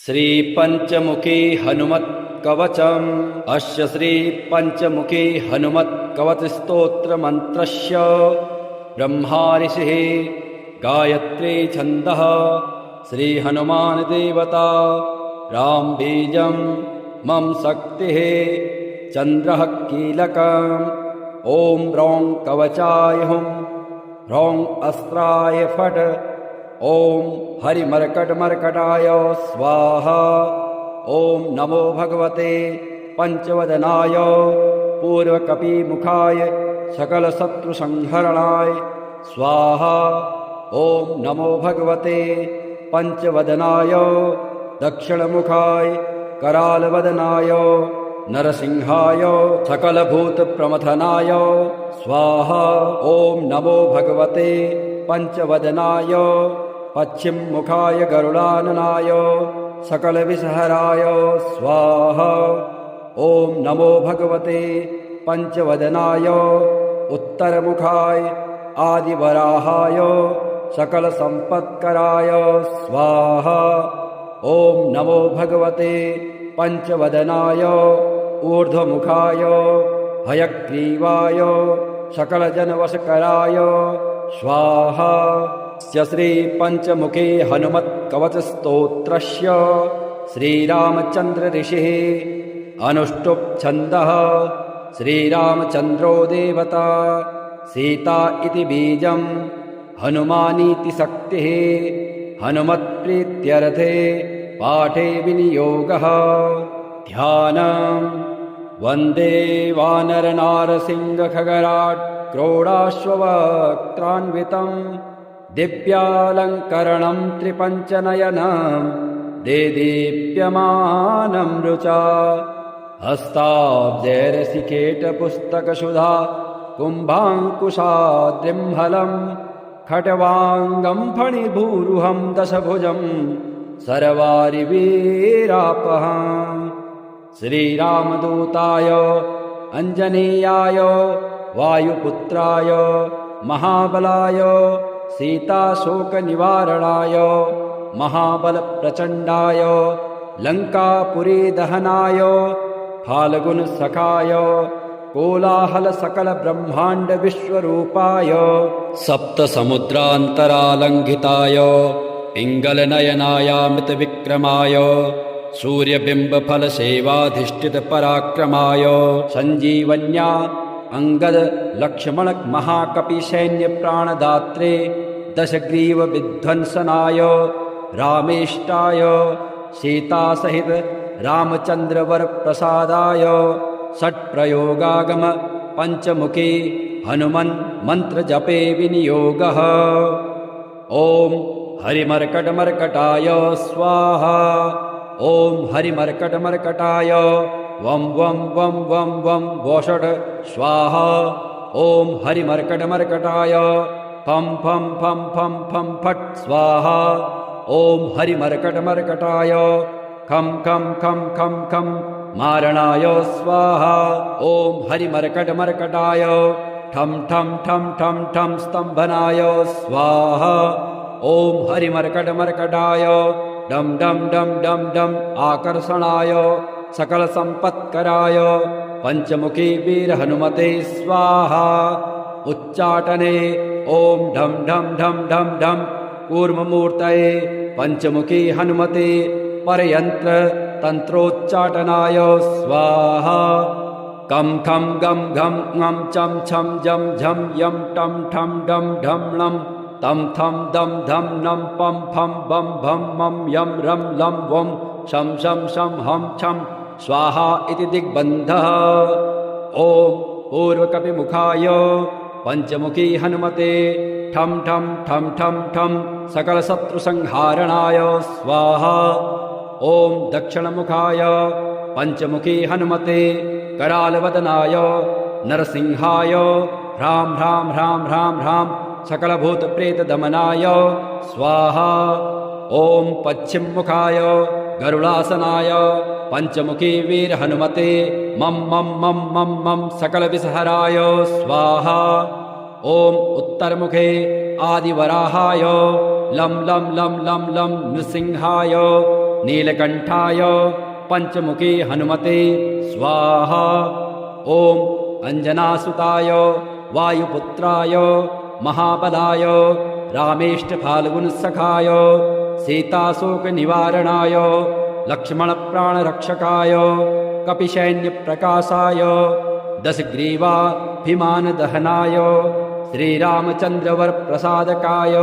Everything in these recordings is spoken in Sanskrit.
श्री पंचमुखी हनुमत् कवचम्। अस्य श्री पंचमुखी हनुमत् कवच स्तोत्र मंत्रस्य ब्रह्मा ऋषिः गायत्री छन्दः श्री हनुमान देवता राम बीजं मम शक्तिः चंद्रः कीलकम्। ओम ह्रौं कवचाय हुं ह्रौं अस्त्राय फट्। ओम हरिमर्कटमर्कटाय स्वाहा। ओम नमो भगवते पंचवदनाय पूर्वकपिमुखाय सकलशत्रुसंहरणाय स्वाहा। ओम नमो भगवते पंचवदनाय दक्षिणमुखाय करालवदनाय नरसिंहाय सकलभूतप्रमथनाय स्वाहा। ओम नमो भगवते पंचवदनाय पश्चिममुखाय गरुडाननाय सकलविषहराय स्वाहा। ओम नमो भगवते पंचवदनाय उत्तरमुखाय आदिवराहाय सकलसम्पत्कराय स्वाहा। ओम नमो भगवते पंचवदनाय ऊर्ध्वमुखाय हयग्रीवाय सकलजनवशकराय स्वाहा। श्री पंचमुखी हनुमत् कवच स्तोत्रस्य श्रीरामचंद्र ऋषिः अनुष्टुप् छन्दः श्रीरामचंद्रो देवता सीता इति बीजं हनुमानीति शक्तिः हनुमत्प्रीत्यर्थे पाठे विनियोगः। ध्यानम् वन्दे वानरनारसिंहखगराट् क्रोडाश्ववक्त्रान्वितं दिव्यालङ्करणं त्रिपञ्चनयनं देदीप्यमानं रुचा। हस्ताब्जैरसिकेटपुस्तकसुधा कुम्भाङ्कुशाद्रिम्हलं खट्वाङ्गं फणिभूरुहं दशभुजं सर्वारिवीरापहम्। श्रीरामदूताय अंजनीयाय वायुपुत्राय महाबलाय सीताशोकनिवारणाय महाबलप्रचण्डाय लङ्कापुरीदहनाय फाल्गुनसखाय कोलाहलसकलब्रह्माण्डविश्वरूपाय सप्तसमुद्रान्तरालङ्घिताय पिङ्गलनयनायामृतविक्रमाय सूर्यबिम्बफलसेवाधिष्ठितपराक्रमाय सञ्जीवन्या अंगद लक्ष्मण महाकपिसैन्यप्राणदात्रे दशग्रीवविध्वंसनाय रामेष्टाय सीतासहित रामचन्द्रवरप्रसादाय षट्प्रयोगागम पंचमुखी हनुमन् मन्त्रजपे विनियोगः। ओम हरिमर्कटमर्कटाय स्वाहा। ओम हरिमर्कटमर्कटाय वं वं वं वं वं वषट् स्वाहा। ओम हरिमर्कटमर्कटाय फं फं फं फं फं फट् स्वाहा। ओम हरिमर्कटमर्कटाय खं खं खं खं खं मारणाय स्वाहा। ओम हरिमर्कटमर्कटाय ठं ठं ठं ठं ठं स्तम्भनाय स्वाहा। ओम हरिमर्कटमर्कटाय डम डम डम डम डम आकर्षणाय सकल संपत्कराय पंचमुखी वीर हनुमते स्वाहा। उच्चाटने ओम ढम ढम ढम ढम ढम कूर्ममूर्तये पंचमुखी हनुमते परयंत्र तंत्रोच्चाटनाय स्वाहा। कम खम गम घम ngम चम छम जम झम यम टम ठम डम ढम णम तम थम दम धम नम पम फम बम भम मम यम रम लम वम शम शम शम हम छम स्वाहा इति दिग्बन्धः। ओम पूर्वकपिमुखाय पंचमुखी हनुमते ठम ठम ठम ठम ठम सकलशत्रुसंहारणाय स्वाहा। ओम दक्षिणमुखाय पंचमुखी हनुमते करालवदनाय नरसिंहाय ह्रां ह्रां ह्रां ह्रां ह्रां सकलभूतप्रेतदमनाय स्वाहा। ओम पश्चिममुखाय गरुडासनाय पंचमुखी वीर हनुमते मम मम मम मम मम सकलविषहराय स्वाहा। ओम उत्तरमुखे आदिवराहाय लं लं लं लं लं नृसिंहाय नीलकण्ठाय पञ्चमुखे हनुमते स्वाहा। ॐ अञ्जनासुताय वायुपुत्राय महाबलाय रामेष्टफाल्गुनसखाय सीताशोकनिवारणाय लक्ष्मणप्राणरक्षकाय कपिसैन्यप्रकाशाय दशग्रीवाभिमानदहनाय श्रीरामचन्द्रवरप्रसादकाय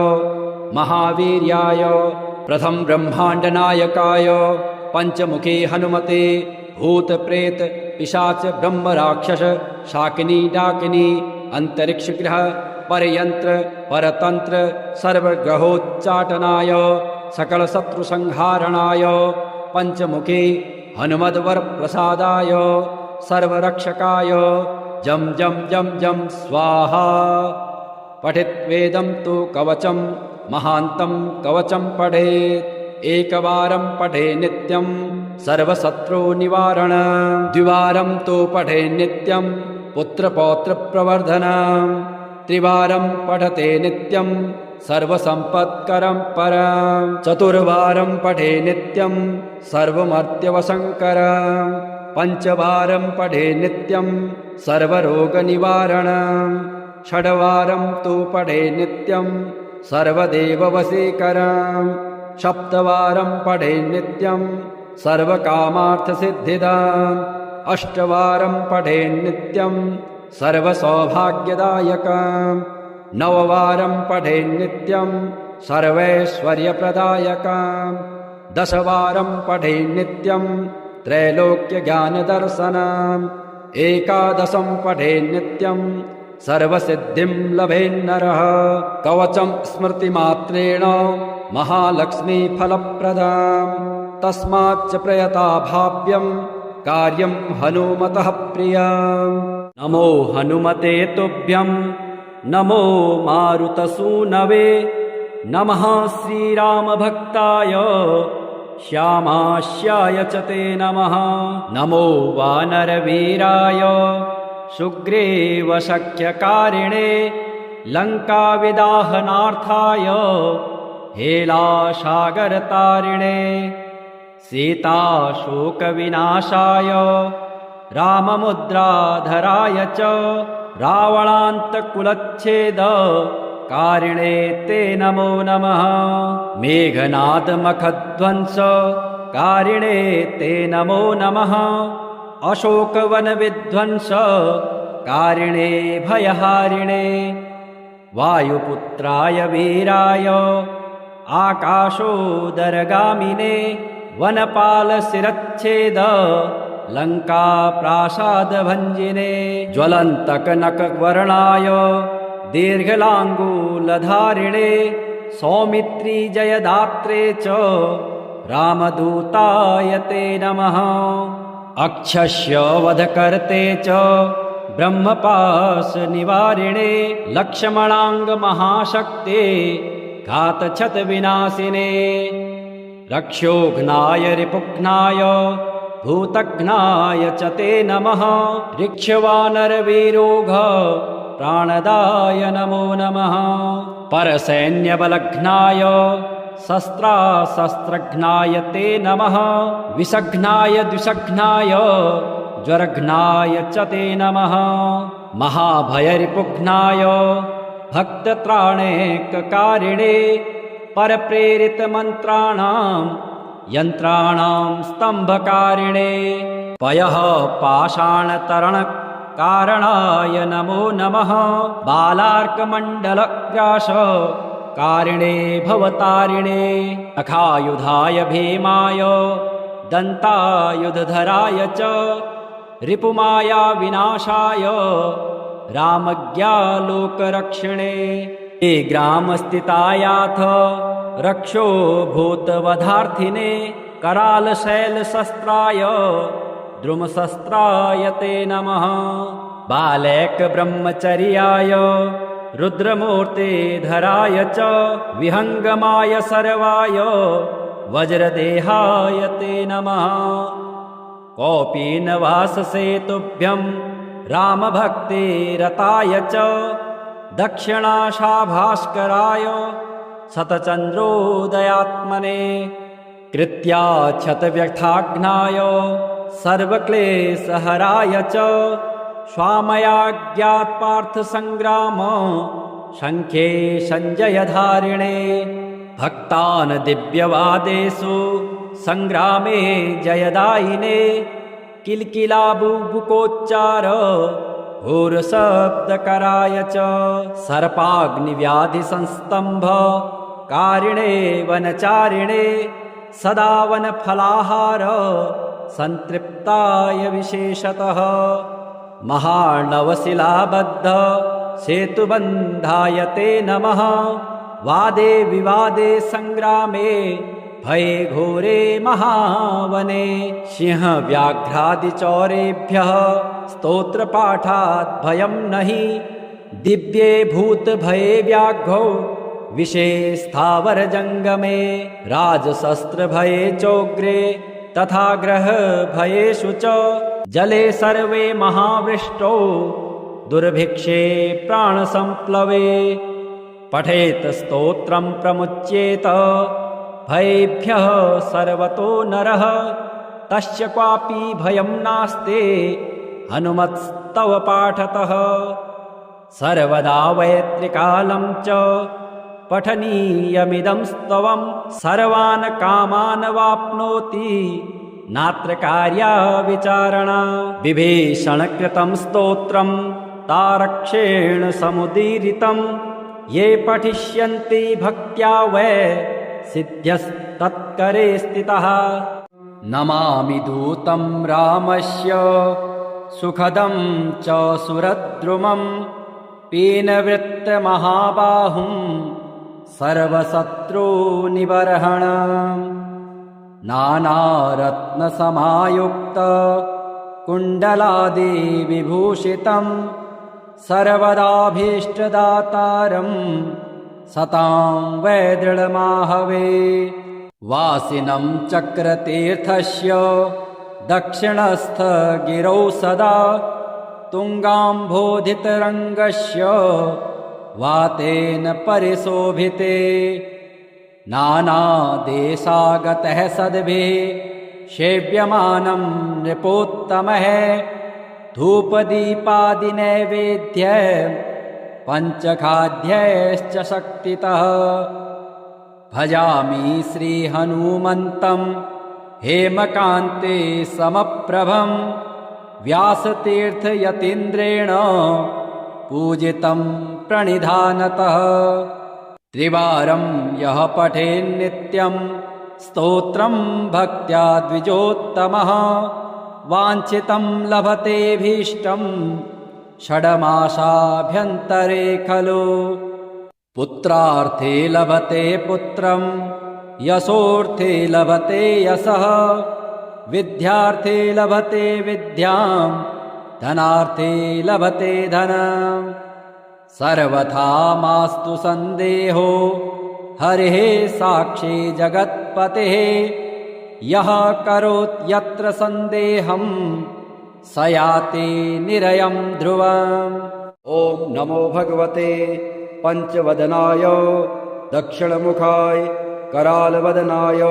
महावीर्याय प्रथम ब्रह्माण्डनायकाय पञ्चमुखे हनुमते भूतप्रेत पिशाच ब्रह्मराक्षस शाकिनी डाकिनी अंतरिक्षग्रह परयंत्र परतंत्र सर्वग्रहोच्चाटनाय सकलशत्रुसंहारणाय पञ्चमुखे हनुमद्वरप्रसादाय सर्वरक्षकाय जं जं जं जं स्वाहा। पठित्वेदं तु कवचं महान्तं कवचं पठेत् एकवारं पठे नित्यं सर्वशत्रुनिवारण द्विवारं तु पठे नित्यं पुत्रपौत्रप्रवर्धनं त्रिवारं पठते नित्यं सर्वसम्पत्करं परं चतुर्वारं पठे नित्यं सर्वमर्त्यवशङ्करं पञ्चवारं पठे नित्यं सर्वरोगनिवारणं षड्वारं तु पठे नित्यं सर्वदेववशीकरं सप्तवारं पठे नित्यं सर्वकामार्थसिद्धिदाम् अष्टवारं पठे नित्यं सर्वसौभाग्यदायकम् नववारं पठे नित्यं सर्वैश्वर्यप्रदायकम् दशवारं पठे नित्यं त्रैलोक्यज्ञानदर्शनम् एकादशं पठे नित्यं सर्वसिद्धिं लभेन्नरः कवचं स्मृतिमात्रेण महालक्ष्मीफलप्रदाम् तस्माच्च प्रयता भाव्यं कार्यं हनुमतः प्रियम्। नमो हनुमते तुभ्यं नमो मारुतसूनवे नमः श्रीरामभक्ताय श्यामास्याय च ते नमः। नमो वानरवीराय सुग्रीवशक्यकारिणे लङ्काविदाहनार्थाय हेलासागरतारिणे सीताशोकविनाशाय राममुद्राधराय च रावणान्तकुलच्छेदकारिणे ते नमो नमः। मेघनादमखध्वंसकारिणे ते नमो नमः। अशोकवनविध्वंसकारिणे भयहारिणे वायुपुत्राय वीराय आकाशोदरगामिने वनपालशिरच्छेद लङ्काप्रासादभञ्जिने ज्वलन्तकनकवर्णाय दीर्घलाङ्गूलधारिणे सौमित्री जयदात्रे च रामदूताय ते नमः। अक्षस्य वधकर्ते च ब्रह्मपाशनिवारिणे लक्ष्मणाङ्गमहाशक्ते घातक्षतविनाशिने रक्षोघ्नाय रिपुघ्नाय भूतघ्नाय च ते नमः। ऋक्षवानरवीरोघ प्राणदाय नमो नमः। परसैन्यबलघ्नाय शस्त्राशस्त्रघ्नाय ते नमः। विषघ्नाय द्विषघ्नाय ज्वरघ्नाय च ते नमः। महाभयरिपुघ्नाय भक्तत्राणैककारिणे परप्रेरितमन्त्राणां यन्त्राणां स्तम्भकारिणे पयः पाषाणतरणकारणाय नमो नमः। बालार्कमण्डलग्रासकारिणे भवतारिणे अखायुधाय भीमाय दन्तायुधधराय च रिपुमाया विनाशाय रामज्ञालोकरक्षिणे ग्रामस्थितायाथ रक्षो भूतवधार्थिने करालशैलशस्त्राय द्रुमशस्त्राय ते नमः। बालैकब्रह्मचर्याय रुद्रमूर्तिधराय च विहङ्गमाय सर्वाय वज्रदेहाय ते नमः। कौपीनवाससेतुभ्यं रामभक्तिरताय च दक्षिणाशाभास्कराय शतचन्द्रोदयात्मने कृत्या क्षतव्यथाघ्नाय सर्वक्लेशहराय च स्वामयाज्ञात् पार्थसङ्ग्राम शङ्खे सञ्जयधारिणे भक्तान् दिव्यवादेषु सङ्ग्रामे जयदायिने किल्किलाबुबुकोच्चार घोरशब्दकराय च सर्पाग्निव्याधिसंस्तम्भ कारिणे वनचारिणे सदा वनफलाहार सन्तृप्ताय विशेषतः महार्णवशिलाबद्ध सेतुबन्धाय ते नमः वादे विवादे सङ्ग्रामे भये घोरे महावने सिंहव्याघ्रादिचौरेभ्यः स्तोत्रपाठात् भयं नहि दिव्ये भूतभये व्याघ्रौ विषे स्थावरजङ्गमे राजशस्त्रभये चोग्रे तथा ग्रहभयेषु च जले सर्वे महावृष्टौ दुर्भिक्षे प्राणसम्प्लवे पठेत् स्तोत्रं प्रमुच्येत भयेभ्यः सर्वतो नरः तस्य क्वापि भयं नास्ते हनुमत्स्तव पाठतः सर्वदा वैत्रिकालं च पठनीयमिदं स्तवं सर्वान् कामान् वाप्नोति नात्र कार्या विचारणा विभीषणकृतं स्तोत्रं तारक्षेण समुदीरितं ये पठिष्यन्ति भक्त्या वै सिद्ध्यस्तत्करे स्थितः नमामि दूतं रामस्य सुखदं च सुरद्रुमं पीनवृत्तमहाबाहुं सर्वशत्रुनिबर्हणम् नानारत्नसमायुक्त कुण्डलादिविभूषितं सर्वदाभीष्टदातारं सतां वै दृढमाहवे वासिनं चक्रतीर्थस्य दक्षिणस्थगिरौ सदा तुङ्गाम्भोधितरङ्गस्य वातेन परिशोभिते नानादेशागतः सद्भिः सेव्यमानं नृपोत्तमः धूपदीपादिनैवेद्य पञ्चखाद्यैश्च शक्तितः भजामि श्रीहनुमन्तं हेमकान्ते समप्रभं व्यासतीर्थयतीन्द्रेण पूजितं प्रणिधानतः त्रिवारं यः पठेन्नित्यं स्तोत्रं भक्त्या द्विजोत्तमः वाञ्छितं लभतेऽभीष्टं षड्मासाभ्यन्तरे खलु पुत्रार्थे लभते पुत्रं यशोऽर्थे लभते यशः विद्यार्थे लभते विद्यां धनार्थे लभते धनम् सर्वथा मास्तु सन्देहो हरिः साक्षी जगत्पतेः यः करोति यत्र सन्देहं स याति निरयं ध्रुवम् ॐ नमो भगवते पंचवदनाय दक्षिणमुखाय करालवदनाय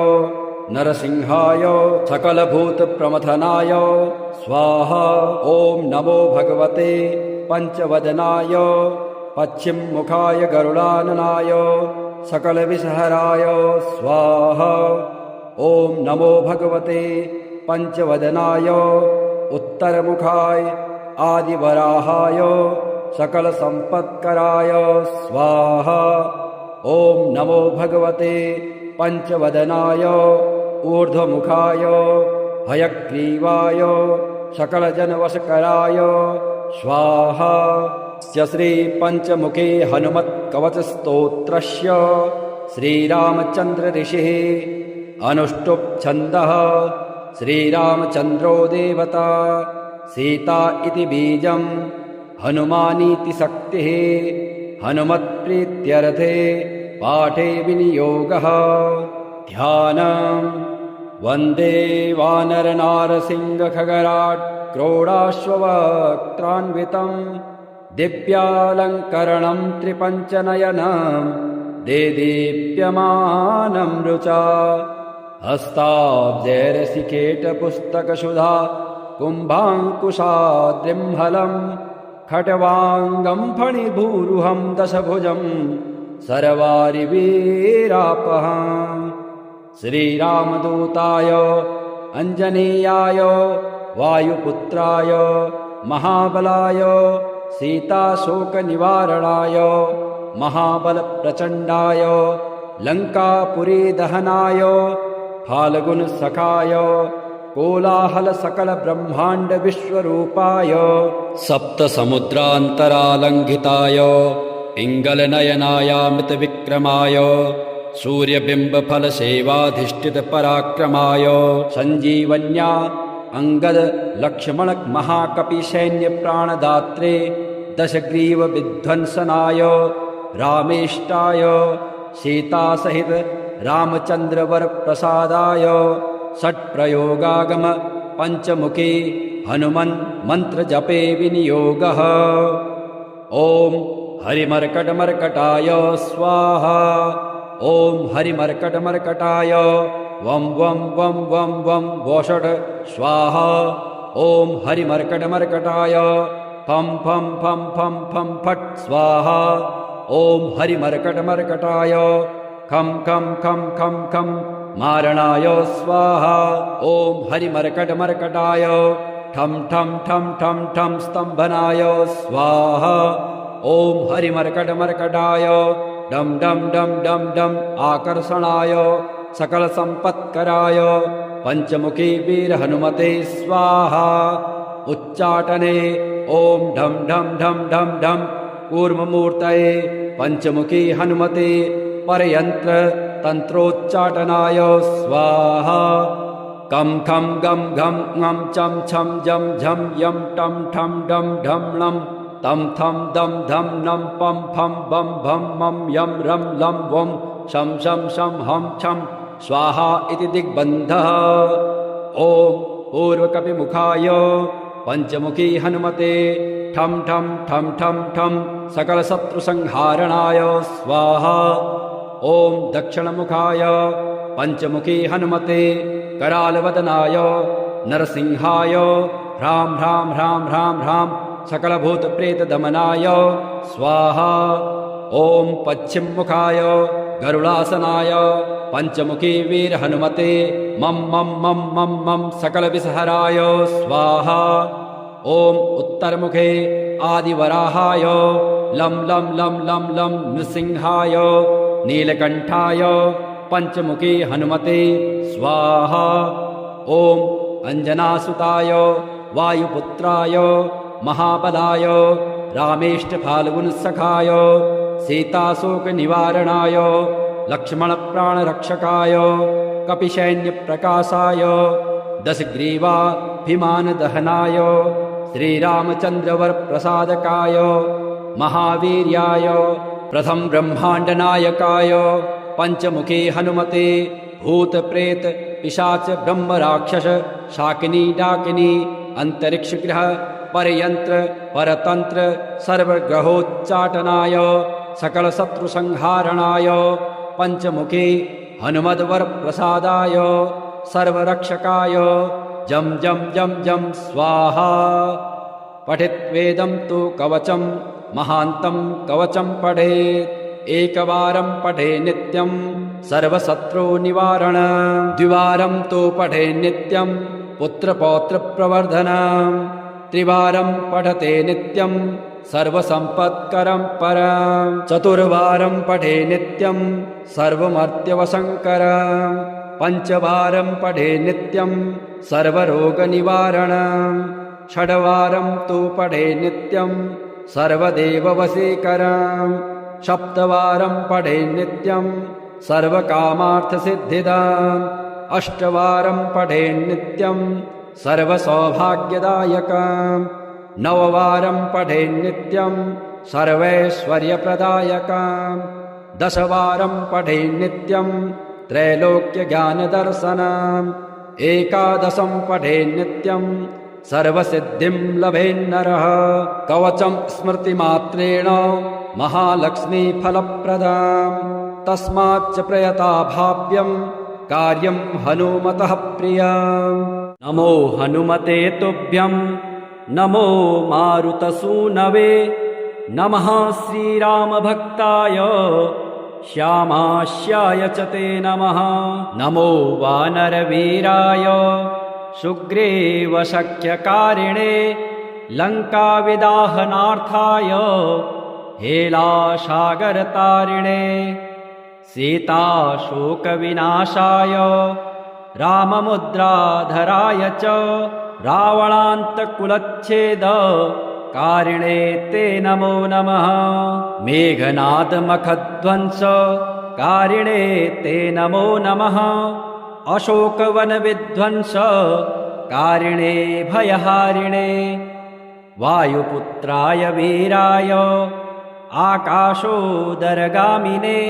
नरसिंहाय सकलभूतप्रमथनाय स्वाहा। ॐ नमो भगवते पंचवदनाय पश्चिममुखाय गरुडाननाय सकलविषहराय स्वाहा। ॐ नमो भगवते पंचवदनाय उत्तरमुखाय आदिवराहाय सकलसम्पत्कराय स्वाहा। ॐ नमो भगवते पंचवदनाय ऊर्ध्वमुखाय हयग्रीवाय सकलजनवशकराय स्वाहा। श्री पंचमुखे हनुमत्कवचस्तोत्रस्य श्रीरामचन्द्र ऋषिः अनुष्टुप् छन्दः श्रीरामचन्द्रो देवता सीता इति बीजं हनुमानीति शक्तिः हनुमत्प्रीत्यर्थे पाठे विनियोगः ध्यानम् वन्दे वानरनारसिंहखगराट् क्रोडाश्ववक्त्रान्वितं दिव्यालङ्करणं त्रिपञ्चनयनं देदीप्यमानं रुचा हस्ताब्जैरसिकेटपुस्तकसुधा कुम्भाङ्कुशाद्रिम्हलं खट्वाङ्गं फणिभूरुहं दशभुजं सर्वारिवीरापहम् श्रीरामदूताय अञ्जनेयाय वायुपुत्राय महाबलाय सीताशोकनिवारणाय महाबलप्रचण्डाय लङ्कापुरीदहनाय फाल्गुनसखाय कोलाहलसकलब्रह्माण्डविश्वरूपाय सप्तसमुद्रान्तरालङ्घिताय पिङ्गलनयनायामितविक्रमाय सूर्यबिम्बफलसेवाधिष्ठितपराक्रमाय सञ्जीवन्या अङ्गदलक्ष्मणमहाकपिसैन्यप्राणदात्रे दशग्रीवविध्वंसनाय रामेष्टाय सीतासहित रामचन्द्रवरप्रसादाय षट्प्रयोगागम पञ्चमुखी हनुमन् मन्त्रजपे विनियोगः। ॐ हरिमर्कटमर्कटाय स्वाहा। ॐ हरिमर्कटमर्कटाय वं वं वं वं वं वोषट् स्वाहा। ॐ हरिमर्कटमर्कटाय फं फं फं फं फं फट् स्वाहा। ॐ हरिमर्कटमर्कटाय खं खं खं खं खं मारणाय स्वाहा। ॐ हरिमर्कटमर्कटाय ठं ठं ठं ठं ठं स्तम्भनाय स्वाहा। ॐ हरिमर्कटमर्कटाय डं डं डं डं डं आकर्षणाय सकलसम्पत्कराय पञ्चमुखी वीरहनुमते स्वाहा। उच्चाटने ॐ ढं ढं ढं ढं ढं कूर्ममूर्तये पञ्चमुखी हनुमते परयन्त्र तन्त्रोच्चाटनाय स्वाहा। कं खं गं घं ङं चं छं जं झं यं टं ठं डं ढं णं तं थं दं धं नं पं फं बं भं मं यं रं लं वं शं शं शं हं छं स्वाहा इति दिग्बन्धः। ॐ पूर्वकपिमुखाय पञ्चमुखी हनुमते ठं ठं ठं ठं ठं सकलशत्रुसंहारणाय स्वाहा। ॐ दक्षिणमुखाय पञ्चमुखी हनुमते करालवदनाय नरसिंहाय ह्रां ह्रां ह्रां ह्रां ह्रां सकलभूतप्रेतदमनाय स्वाहा। ॐ पश्चिममुखाय गरुडासनाय पञ्चमुखी वीरहनुमते मं मं मं मं मं सकलविषहराय स्वाहा। ॐ उत्तरमुखे आदिवराहाय लं लं लं लं लं नृसिंहाय नीलकण्ठाय पञ्चमुखी हनुमते स्वाहा। ॐ अञ्जनासुताय वायुपुत्राय महाबलाय रामेष्टफाल्गुनसखाय सीताशोकनिवारणाय लक्ष्मणप्राणरक्षकाय कपिसैन्यप्रकाशाय दशग्रीवाभिमानदहनाय श्रीरामचन्द्रवरप्रसादकाय महावीर्याय प्रथम ब्रह्माण्डनायकाय पञ्चमुखी हनुमते भूतप्रेत पिशाच ब्रह्मराक्षस शाकिनी डाकिनी अन्तरिक्षग्रह परयन्त्र परतन्त्र सर्वग्रहोच्चाटनाय सकलशत्रुसंहारणाय पञ्चमुखी हनुमद्वरप्रसादाय सर्वरक्षकाय जं जं जं जं स्वाहा। पठित्वेदं तु कवचं महान्तं कवचं पठेत् एकवारं पठे नित्यं सर्वशत्रुनिवारण द्विवारं तु पठे नित्यं पुत्रपौत्रप्रवर्धनम् त्रिवारं पठते नित्यं सर्वसम्पत्करं परं चतुर्वारं पठे नित्यं सर्वमर्त्यवशङ्करम् पञ्चवारं पठे नित्यं सर्वरोगनिवारणम् षड्वारं तु पठे नित्यं सर्वदेववशीकरम् सप्तवारं पठे नित्यं सर्वकामार्थसिद्धिदाम् अष्टवारं पठे नित्यं सर्वसौभाग्यदायकम् नववारं पठे नित्यं सर्वैश्वर्यप्रदायकम् दशवारं पठे नित्यं त्रैलोक्यज्ञानदर्शनम् एकादशं पठे नित्यं सर्वसिद्धिं लभेन्नरः कवचं स्मृतिमात्रेण महालक्ष्मीफलप्रदाम् तस्माच्च प्रयता भाव्यं कार्यं हनुमतः प्रियम्। नमो हनुमते तुभ्यं नमो मारुतसूनवे नमः श्रीरामभक्ताय श्यामास्याय च ते नमः। नमो वानरवीराय सुग्रीवशक्यकारिणे लङ्काविदाहनार्थाय हेलासागरतारिणे सीताशोकविनाशाय राममुद्राधराय च रावणान्तकुलच्छेदकारिणे ते नमो नमः। मेघनादमखध्वंसकारिणे ते नमो नमः। अशोकवनविध्वंसकारिणे भयहारिणे वायुपुत्राय वीराय आकाशोदरगामिने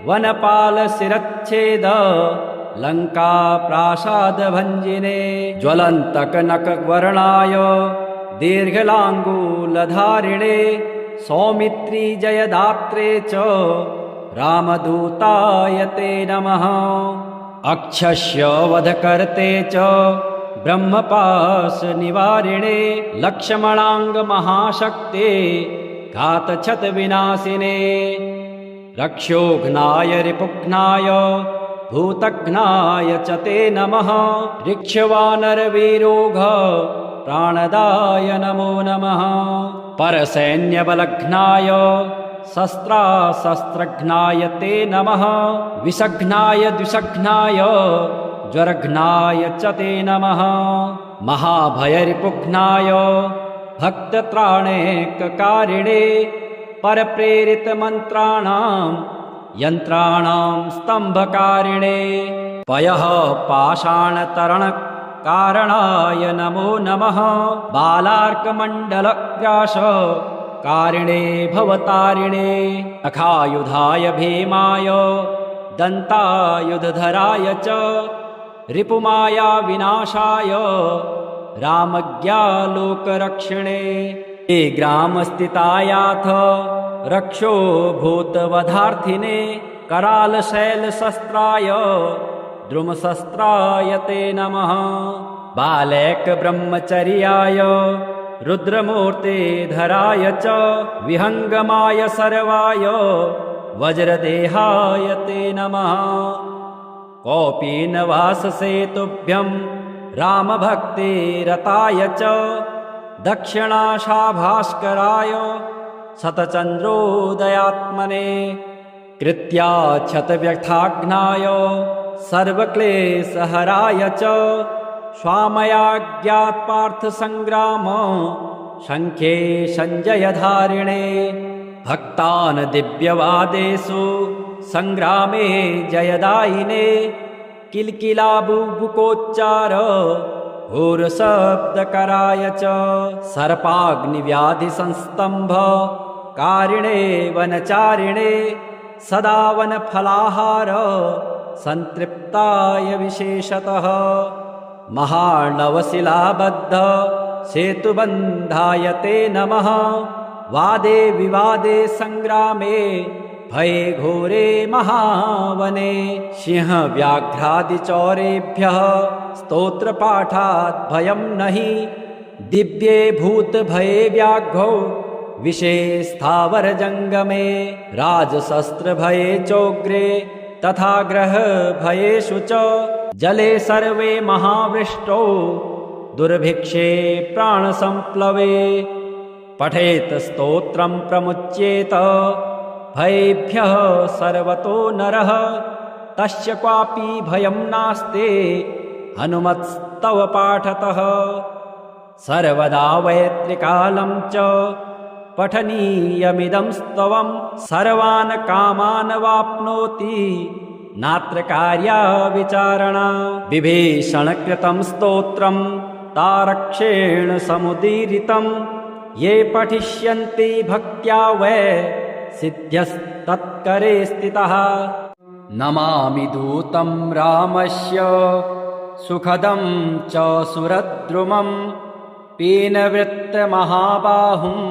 वनपालशिरच्छेद लङ्काप्रासादभञ्जिने ज्वलन्तकनकवर्णाय दीर्घलाङ्गूलधारिणे सौमित्री जयदात्रे च रामदूताय ते नमः। अक्षस्य वधकर्ते च ब्रह्मपाशनिवारिणे लक्ष्मणाङ्गमहाशक्ते घातच्छतविनाशिने रक्षोघ्नाय रिपुघ्नाय भूतघ्नाय च ते नमः। ऋक्षवानरवीरोघ प्राणदाय नमो नमः। परसैन्यबलघ्नाय शस्त्राशस्त्रघ्नाय ते नमः। विषघ्नाय द्विषघ्नाय ज्वरघ्नाय च ते नमः। महाभयरिपुघ्नाय भक्तत्राणैककारिणे परप्रेरितमन्त्राणां यन्त्राणां स्तम्भकारिणे पयः पाषाणतरणकारणाय नमो नमः। बालार्कमण्डलग्रासकारिणे भवतारिणे नखायुधाय भीमाय दन्तायुधधराय च रिपुमाया विनाशाय रामज्ञालोकरक्षिणे ये ग्रामस्थितायाथ रक्षो भूतवधार्थिने करालशैलशस्त्राय द्रुमशस्त्राय ते नमः। बालैकब्रह्मचर्याय रुद्रमूर्ते धराय च विहङ्गमाय सर्वाय वज्रदेहाय ते नमः। कौपीनवाससेतुभ्यं रामभक्ते रताय च दक्षिणाशाभास्कराय शतचन्द्रोदयात्मने कृत्याक्षतव्यथाघ्नाय सर्वक्लेशहराय च स्वामयाज्ञात्पार्थसङ्ग्राम शङ्खे सञ्जयधारिणे भक्तान् दिव्यवादेषु सङ्ग्रामे जयदायिने किल्किलाबुबुकोच्चार घोरशब्दकराय च सर्पाग्निव्याधिसंस्तम्भकारिणे वनचारिणे सदा वनफलाहार सन्तृप्ताय विशेषतः महार्णवशिलाबद्ध सेतुबन्धाय ते नमः। वादे विवादे सङ्ग्रामे भये घोरे महावने सिंहव्याघ्रादिचौरेभ्यः स्तोत्रपाठात् भयं नहि दिव्ये भूतभये व्याघ्रौ विषे स्थावरजङ्गमे राजशस्त्रभये चोग्रे तथा ग्रहभयेषु च जले सर्वे महावृष्टौ दुर्भिक्षे प्राणसम्प्लवे पठेत स्तोत्रं प्रमुच्येत भयेभ्यः सर्वतो नरः तस्य क्वापि भयं नास्ते हनुमत्स्तव पाठतः सर्वदा वैत्रिकालं च पठनीयमिदं स्तवं सर्वान् कामान् वाप्नोति नात्र कार्या विचारणा विभीषणकृतं स्तोत्रं तारक्षेण समुदीरितं ये पठिष्यन्ति भक्त्या वै सिद्ध्यस्तत्करे स्थितः नमामि दूतं रामस्य सुखदं च सुरद्रुमं पीनवृत्तमहाबाहुं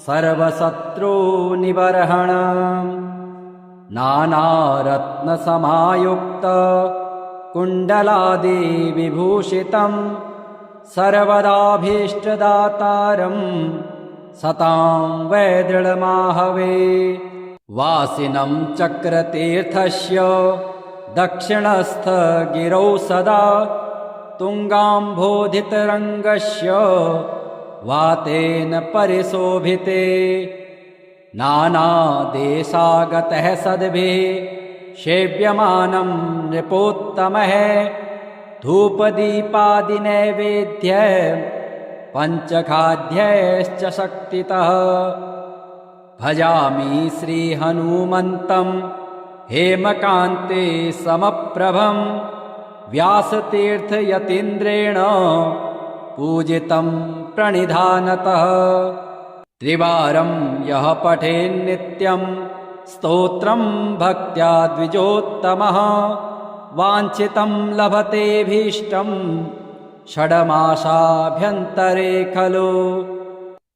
सर्वशत्रुनिबर्हणं नानारत्नसमायुक्त कुण्डलादिविभूषितं सर्वदाभीष्टदातारं सतां वै दृढमाहवे वासिनं चक्रतीर्थस्य दक्षिणस्थगिरौ सदा तुङ्गाम्भोधितरङ्गस्य वातेन परिशोभिते नानादेशागतः सद्भिः सेव्यमानं नृपोत्तमः धूपदीपादिनैवेद्य पञ्चखाद्यैश्च शक्तितः भजामि श्रीहनुमन्तं हेमकान्ते समप्रभं व्यासतीर्थयतीन्द्रेण पूजितं प्रणिधानतः त्रिवारं यः पठेन्नित्यं स्तोत्रं भक्त्या द्विजोत्तमः वाञ्छितं लभतेऽभीष्टं षड्मासाभ्यन्तरे खलु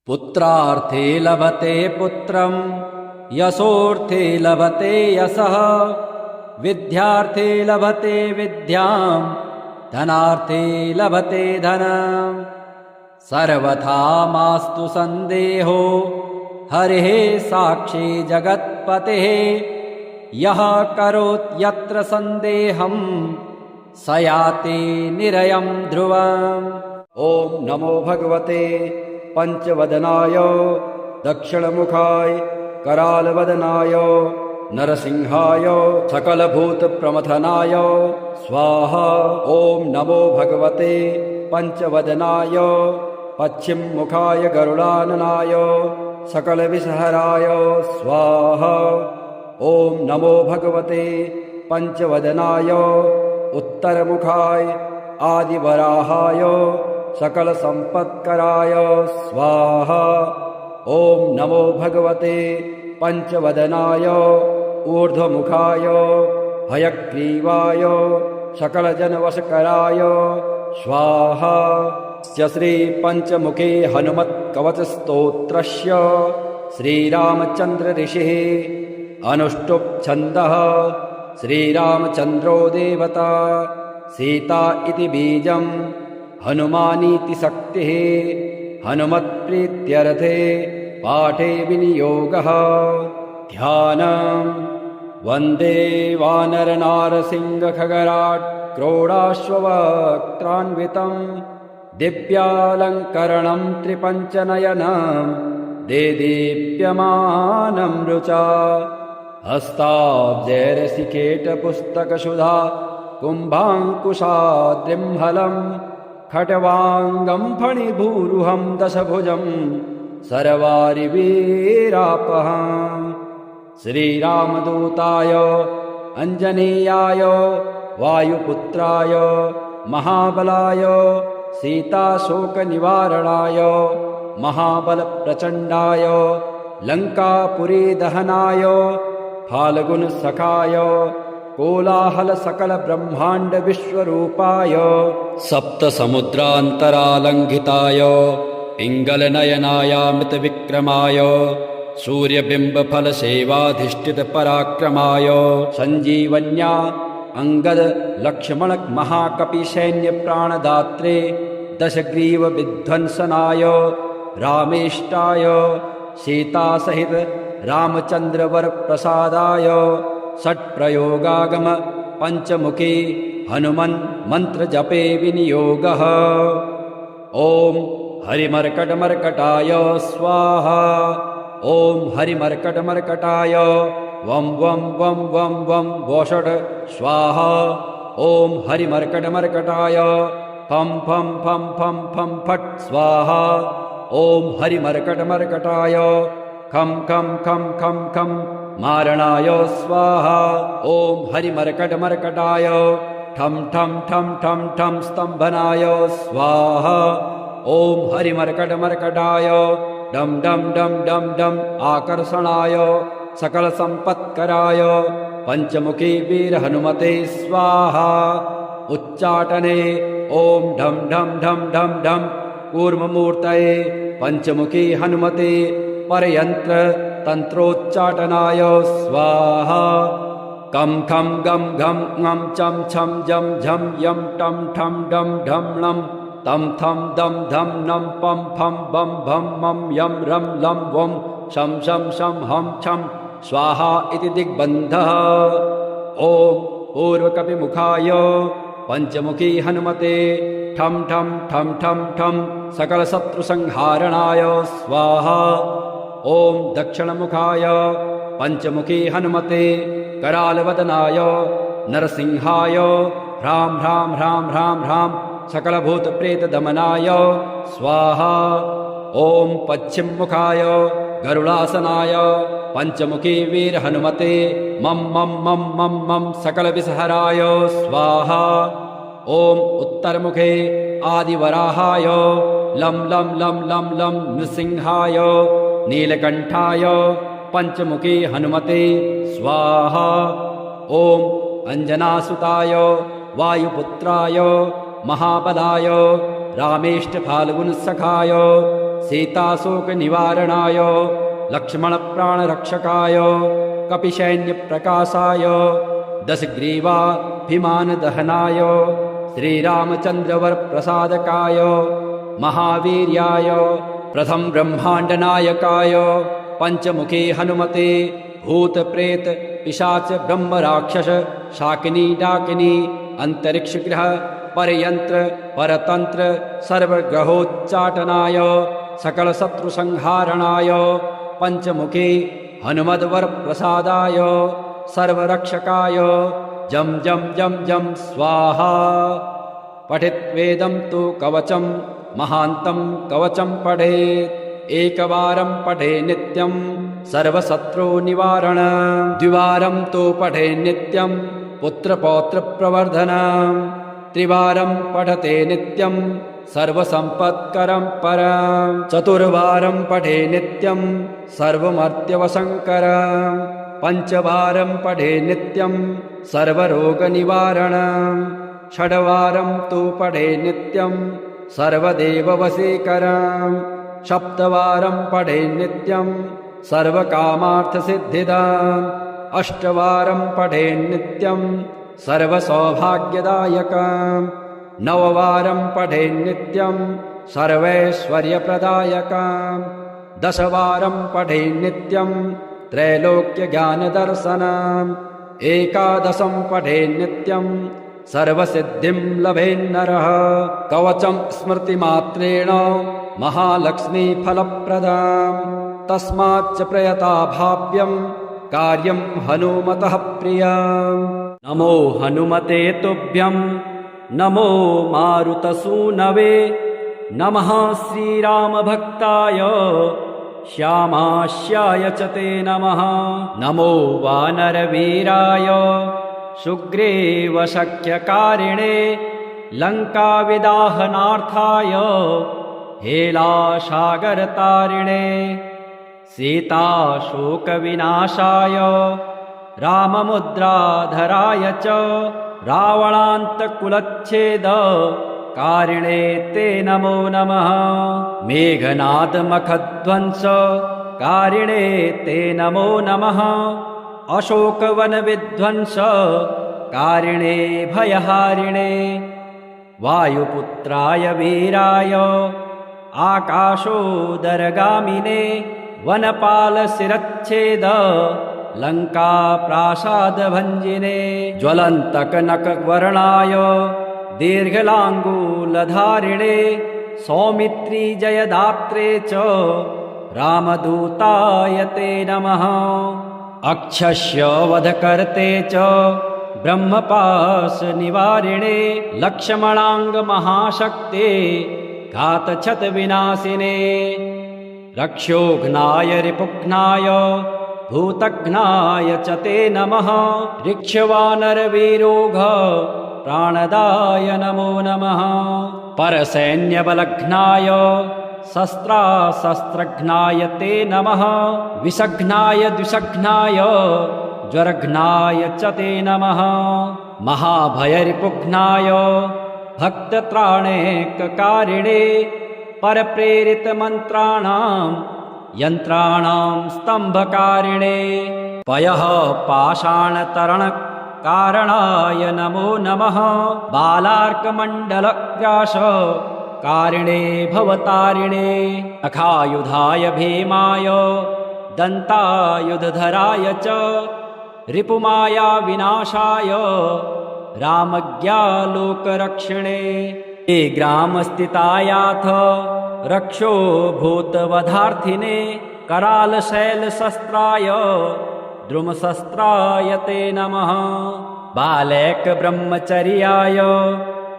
पुत्रार्थे लभते पुत्रं यशोऽर्थे लभते यशः विद्यार्थे लभते विद्यां धनार्थे लभते धनं सर्वथा मास्तु सन्देहो हरिः साक्षी जगत्पतेः यः करोति यत्र सन्देहं स याति निरयं ध्रुवम्। ॐ नमो भगवते पंचवदनाय दक्षिणमुखाय करालवदनाय नरसिंहाय सकलभूतप्रमथनाय स्वाहा। ॐ नमो भगवते पंचवदनाय पश्चिममुखाय गरुडाननाय सकलविषहराय स्वाहा। ॐ नमो भगवते पंचवदनाय उत्तरमुखाय आदिवराहाय सकलसम्पत्कराय स्वाहा। ॐ नमो भगवते पंचवदनाय ऊर्ध्वमुखाय हयग्रीवाय सकलजनवशकराय स्वाहा। श्री पंचमुखे हनुमत्कवचस्तोत्रस्य श्रीरामचन्द्र ऋषिः अनुष्टुप् छन्दः श्रीरामचन्द्रो देवता सीता इति बीजं हनुमानीति शक्तिः हनुमत्प्रीत्यर्थे पाठे विनियोगः ध्यानं वन्दे वानरनारसिंहखगराट् क्रोडाश्ववक्त्रान्वितं दिव्यालङ्करणं त्रिपञ्चनयनं देदीप्यमानं रुचा हस्ताब्जैरसिकेटपुस्तकसुधा कुम्भाङ्कुशाद्रिम्हलं खट्वाङ्गं फणिभूरुहं दशभुजं सर्वारिवीरापहम् श्रीरामदूताय अञ्जनेयाय वायुपुत्राय महाबलाय सीताशोकनिवारणाय महाबलप्रचण्डाय लङ्कापुरीदहनाय फाल्गुनसखाय कोलाहलसकलब्रह्माण्डविश्वरूपाय सप्तसमुद्रान्तरालङ्घिताय पिङ्गलनयनायामृतविक्रमाय सूर्यबिम्बफलसेवाधिष्ठितपराक्रमाय सञ्जीवन्या अङ्गदलक्ष्मणमहाकपिसैन्यप्राणदात्रे दशग्रीवविध्वंसनाय रामेष्टाय सीतासहित रामचन्द्रवरप्रसादाय षट्प्रयोगागम पञ्चमुखी हनुमन् मन्त्रजपे विनियोगः। ॐ हरिमर्कटमर्कटाय स्वाहा। ॐ हरिमर्कटमर्कटाय वं वं वं वं वं वषट् स्वाहा। ॐ हरिमर्कटमर्कटाय फं फं फं फं फं फट् स्वाहा। ॐ हरिमर्कटमर्कटाय खं खं खं खं खं मारणाय स्वाहा। ॐ हरिमर्कटमर्कटाय ठं ठं ठं ठं ठं स्तम्भनाय स्वाहा। ॐ हरिमर्कटमर्कटाय डं डं डं डं डं आकर्षणाय सकलसम्पत्कराय पञ्चमुखी वीरहनुमते स्वाहा। उच्चाटने ॐ ढं ढं ढं ढं ढं कूर्ममूर्तये पञ्चमुखी हनुमते परयन्त्र तन्त्रोच्चाटनाय स्वाहा। कं खं गं घं ङं चं छं जं झं यं टं ठं डं ढं लं तं थं दं धं नं पं फं बं भं मं यं रं लं वं शं शं शं हं छं स्वाहा इति दिग्बन्धः। ॐ पूर्वकपिमुखाय पञ्चमुखी हनुमते ठं ठं ठं ठं ठं सकलशत्रुसंहारणाय स्वाहा। ॐ दक्षिणमुखाय पञ्चमुखी हनुमते करालवदनाय नरसिंहाय ह्रां ह्रां ह्रां ह्रां ह्रां सकलभूतप्रेतदमनाय स्वाहा। ॐ पश्चिममुखाय गरुडासनाय पञ्चमुखी वीरहनुमते मं मं मं मं मं सकलविषहराय स्वाहा। ॐ उत्तरमुखे आदिवराहाय लं लं लं लं लं नृसिंहाय नीलकण्ठाय पञ्चमुखी हनुमते स्वाहा। ॐ अञ्जनासुताय वायुपुत्राय महाबलाय रामेष्टफाल्गुनसखाय सीताशोकनिवारणाय लक्ष्मणप्राणरक्षकाय कपिसैन्यप्रकाशाय दशग्रीवाभिमानदहनाय श्रीरामचन्द्रवरप्रसादकाय महावीर्याय प्रथम ब्रह्माण्डनायकाय पञ्चमुखी हनुमते भूतप्रेत पिशाच ब्रह्मराक्षस शाकिनी डाकिनी अंतरिक्षग्रह परयंत्र परतंत्र सर्वग्रहोच्चाटनाय सकलशत्रुसंहारणाय पञ्चमुखी हनुमद्वरप्रसादाय सर्वरक्षकाय जं जं जं जं स्वाहा। पठित्वेदं तु कवचं महान्तं कवचं पठेत् एकवारं पठे नित्यं सर्वशत्रुनिवारणं द्विवारं तु पठे नित्यं पुत्रपौत्रप्रवर्धनं त्रिवारं पठते नित्यं सर्वसम्पत्करं परं चतुर्वारं पठे नित्यं सर्वमर्त्यवशङ्करं पञ्चवारं पठे नित्यं सर्वरोगनिवारणं षड्वारं तु पठे नित्यं सर्वदेववशीकरं सप्तवारं पठे नित्यं सर्वकामार्थसिद्धिदाम् अष्टवारं पठे नित्यं सर्वसौभाग्यदायकम् नववारं पठे नित्यं सर्वैश्वर्यप्रदायकम् दशवारं पठे नित्यं त्रैलोक्यज्ञानदर्शनम् एकादशं पठे नित्यं सर्वसिद्धिं लभेन्नरः कवचं स्मृतिमात्रेण महालक्ष्मीफलप्रदाम् तस्माच्च प्रयता भाव्यं कार्यं हनुमतः प्रियम्। नमो हनुमते तुभ्यं नमो मारुतसूनवे नमः श्रीरामभक्ताय श्यामास्याय च ते नमः। नमो वानरवीराय सुग्रीवशक्यकारिणे लङ्काविदाहनार्थाय हेलासागरतारिणे सीताशोकविनाशाय राममुद्राधराय च रावणान्तकुलच्छेदकारिणे ते नमो नमः। मेघनादमखध्वंसकारिणे ते नमो नमः। अशोकवनविध्वंसकारिणे भयहारिणे वायुपुत्राय वीराय आकाशोदरगामिने वनपालशिरच्छेद लङ्काप्रासादभञ्जिने ज्वलन्तकनकवर्णाय दीर्घलाङ्गूलधारिणे सौमित्री जयदात्रे च रामदूताय ते नमः। अक्षस्य वधकर्ते च ब्रह्मपाशनिवारिणे लक्ष्मणाङ्गमहाशक्ते घातक्षतविनाशिने रक्षोघ्नाय रिपुघ्नाय भूतघ्नाय च ते नमः। ऋक्षवानरवीरोघ प्राणदाय नमो नमः। परसैन्यबलघ्नाय शस्त्राशस्त्रघ्नाय ते नमः। विषघ्नाय द्विषघ्नाय ज्वरघ्नाय च ते नमः। महाभयरिपुघ्नाय भक्तत्राणैककारिणे परप्रेरितमन्त्राणां यन्त्राणां स्तम्भकारिणे पयः पाषाणतरणकारणाय नमो नमः। बालार्कमण्डलग्रास कारिणे भवतारिणे। नखायुधाय भीमाय दन्तायुधधराय च रिपुमाया विनाशाय रामज्ञालोकरक्षिणे। ये ग्रामस्थितायाथ रक्षो भूतवधार्थिने। करालशैलशस्त्राय द्रुमशस्त्राय ते नमः। बालैकब्रह्मचर्याय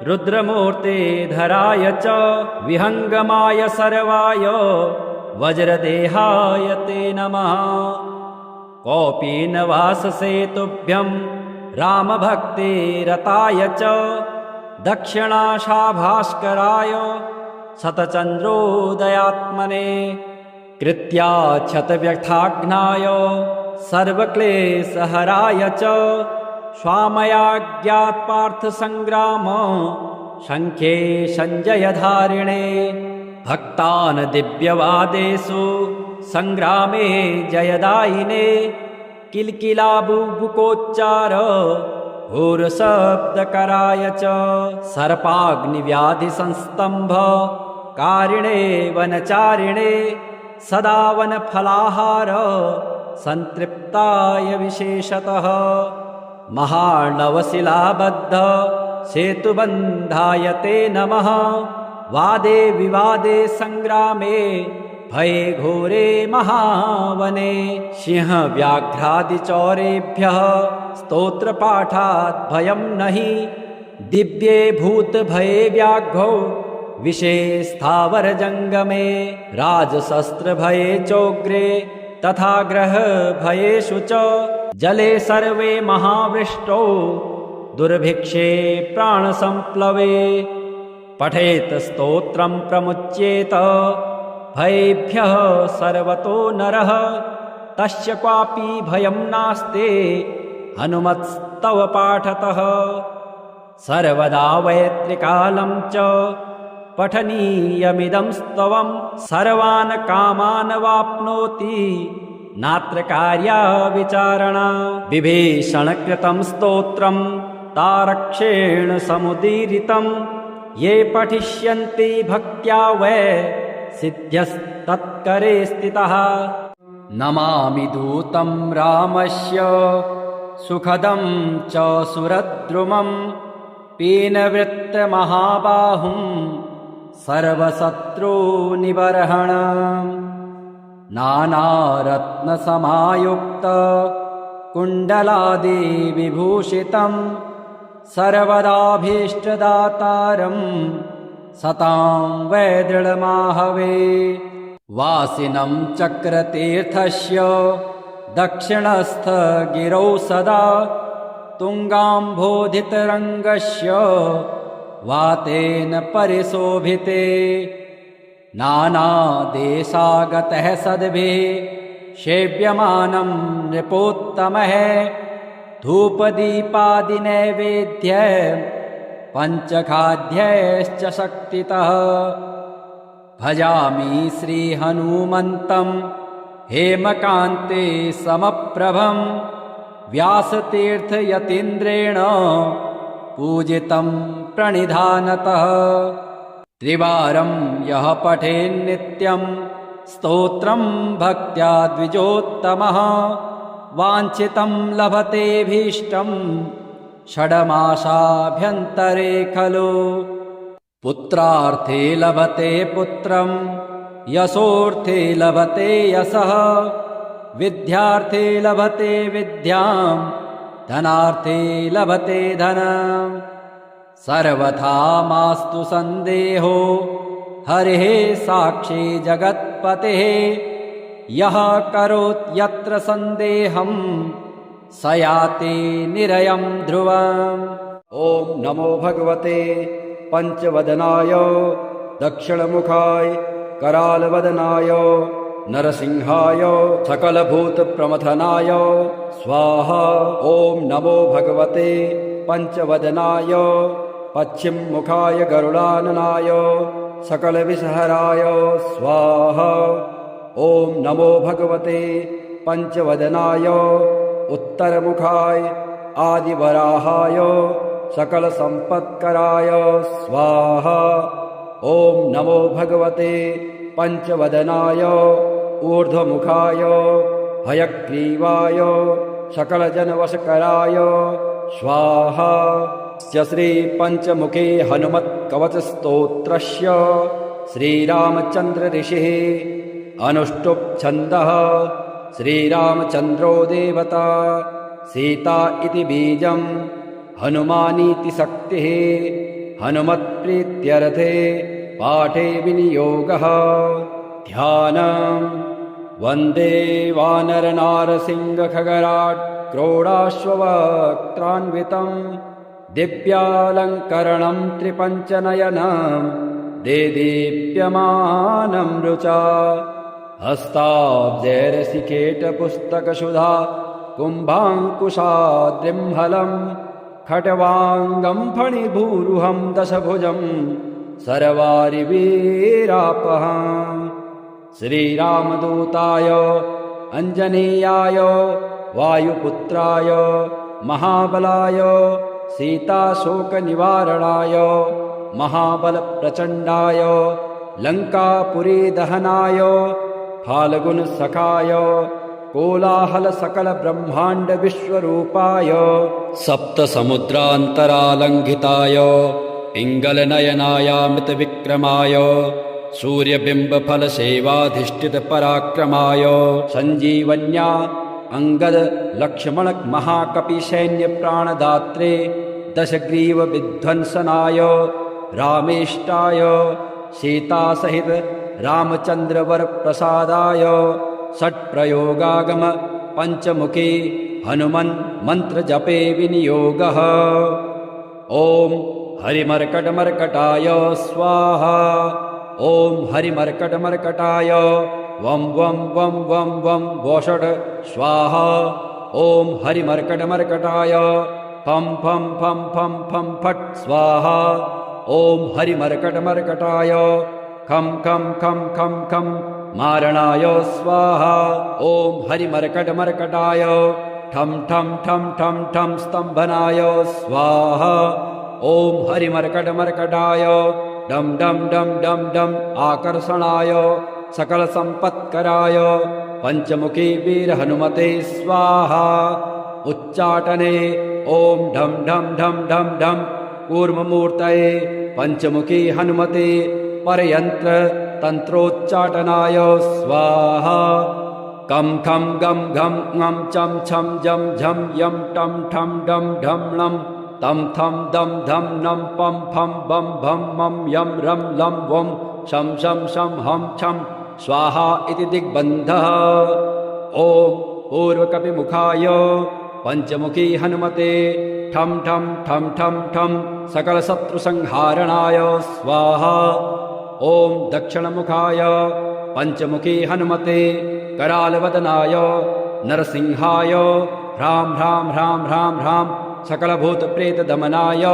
रुद्रमूर्ते धराय च विहङ्गमाय सर्वाय वज्रदेहाय ते नमः। कौपीनवाससेतुभ्यं रामभक्तिरताय च दक्षिणाशाभास्कराय शतचन्द्रोदयात्मने। कृत्याक्षतव्यथाघ्नाय सर्वक्लेशहराय च स्वामयाज्ञात्पार्थसङ्ग्राम शङ्खे सञ्जयधारिणे। भक्तान् दिव्यवादेषु सङ्ग्रामे जयदायिने। किल्किलाबुबुकोच्चार घोरशब्दकराय च सर्पाग्निव्याधिसंस्तम्भ कारिणे वनचारिणे। सदा वनफलाहार संतृप्ताय विशेषतः। महार्णवशिलाबद्ध सेतुबन्धाय ते नमः। वादे विवादे सङ्ग्रामे भये घोरे महावने। सिंहव्याघ्रादिचौरेभ्यः स्तोत्रपाठात् भयं नहि। दिव्ये भूतभये व्याघ्रौ विषे स्थावरजङ्गमे। राजशस्त्रभये चोग्रे तथा ग्रहभयेषु च। जले सर्वे महावृष्टौ दुर्भिक्षे प्राणसम्प्लवे। पठेत स्तोत्रं प्रमुच्येत भयेभ्यः सर्वतो नरः। तस्य क्वापि भयं नास्ते हनुमत्स्तव पाठतः। सर्वदा वैत्रिकालं च पठनीयमिदं स्तवं। सर्वान् कामान् वाप्नोति नात्र कार्या विचारणा। विभीषणकृतं स्तोत्रं तारक्षेण समुदीरितं। ये पठिष्यन्ति भक्त्या वै सिद्ध्यस्तत्करे स्थितः। नमामि दूतं रामस्य सुखदं च सुरद्रुमं। पीनवृत्तमहाबाहुं सर्वशत्रुनिबर्हणम्। नानारत्नसमायुक्त कुण्डलादिविभूषितं। सर्वदाभीष्टदातारं सतां वै दृढमाहवे। वासिनं चक्रतीर्थस्य दक्षिणस्थ गिरौ सदा। तुङ्गाम्भोधितरङ्गस्य वातेन परिशोभिते। नानादेशागतः सद्भिः सेव्यमानं नृपोत्तमः। धूपदीपादिनैवेद्य पञ्चखाद्यैश्च शक्तितः। भजामि श्रीहनुमन्तं हेमकान्ते समप्रभं। व्यासतीर्थयतीन्द्रेण पूजितं प्रणिधानतः। त्रिवारं यः पठेन्नित्यं स्तोत्रं भक्त्या द्विजोत्तमः। वाञ्छितं लभतेऽभीष्टं षड्मासाभ्यन्तरे खलु। पुत्रार्थे लभते पुत्रं यशोऽर्थे लभते यशः। विद्यार्थे लभते विद्यां धनार्थे लभते धनम्। सर्वथा मास्तु सन्देहो हरिः साक्षी जगत्पतेः। यः करोति यत्र सन्देहं स याति निरयं ध्रुवम्। ॐ नमो भगवते पंचवदनाय दक्षिणमुखाय करालवदनाय नरसिंहाय सकलभूतप्रमथनाय स्वाहा। ॐ नमो भगवते पंचवदनाय पश्चिममुखाय गरुडाननाय सकलविषहराय स्वाहा। ॐ नमो भगवते पंचवदनाय उत्तरमुखाय आदिवराहाय सकलसम्पत्कराय स्वाहा। ॐ नमो भगवते पंचवदनाय ऊर्ध्वमुखाय हयग्रीवाय सकलजनवशकराय स्वाहा। श्री पंचमुखे हनुमत्कवचस्तोत्रस्य श्रीरामचन्द्र ऋषिः अनुष्टुप् छन्दः। श्रीरामचन्द्रो देवता सीता इति बीजं हनुमानीति शक्तिः। हनुमत्प्रीत्यर्थे पाठे विनियोगः। ध्यानम् वन्दे वानरनारसिंहखगराट् क्रोडाश्ववक्त्रान्वितं दिव्यालङ्करणं त्रिपञ्चनयनं देदीप्यमानं रुचा। हस्ताब्जैरसिकेटपुस्तकसुधा कुम्भाङ्कुशाद्रिम्हलं खट्वाङ्गं फणिभूरुहं दशभुजं सर्वारिवीरापहम्। श्रीरामदूताय अञ्जनेयाय वायुपुत्राय महाबलाय सीताशोकनिवारणाय महाबलप्रचण्डाय लङ्कापुरीदहनाय फाल्गुनसखाय कोलाहलसकलब्रह्माण्डविश्वरूपाय सप्तसमुद्रान्तरालङ्घिताय पिङ्गलनयनायामृतविक्रमाय सूर्यबिम्बफलसेवाधिष्ठितपराक्रमाय सञ्जीवन्या अङ्गदलक्ष्मणमहाकपिसैन्यप्राणदात्रे दशग्रीवविध्वंसनाय रामेष्टाय सीतासहित रामचन्द्रवरप्रसादाय षट्प्रयोगागम पञ्चमुखी हनुमन् मन्त्रजपे विनियोगः। ॐ हरिमर्कटमर्कटाय स्वाहा। ॐ हरिमर्कटमर्कटाय वं वं वं वं वं वषट् स्वाहा। ॐ हरिमर्कटमर्कटाय फं फं फं फं फं फट् स्वाहा। ॐ हरिमर्कटमर्कटाय खं खं खं खं खं मारणाय स्वाहा। ॐ हरिमर्कटमर्कटाय ठं ठं ठं ठं ठं स्तम्भनाय स्वाहा। ॐ हरिमर्कटमर्कटाय डं डं डं डं डं आकर्षणाय सकलसम्पत्कराय पंचमुखी वीरहनुमते स्वाहा। उच्चाटने ॐ ढं ढं ढं ढं ढं कूर्ममूर्तये पंचमुखी हनुमते परयन्त्र तन्त्रोच्चाटनाय स्वाहा। कं खं गं घं ङं चं छं जं झं यं टं ठं डं ढं लं तं थं दं धं नं पं फं बं भं मं यं रं लं वं शं शं शं हं छं स्वाहा इति दिग्बन्धः। ॐ पूर्वकपिमुखाय पंचमुखी हनुमते ठं ठं ठं ठं ठं सकलशत्रुसंहारणाय स्वाहा। ॐ दक्षिणमुखाय पंचमुखी हनुमते करालवदनाय नरसिंहाय ह्रां ह्रां ह्रां ह्रां ह्रां सकलभूतप्रेतदमनाय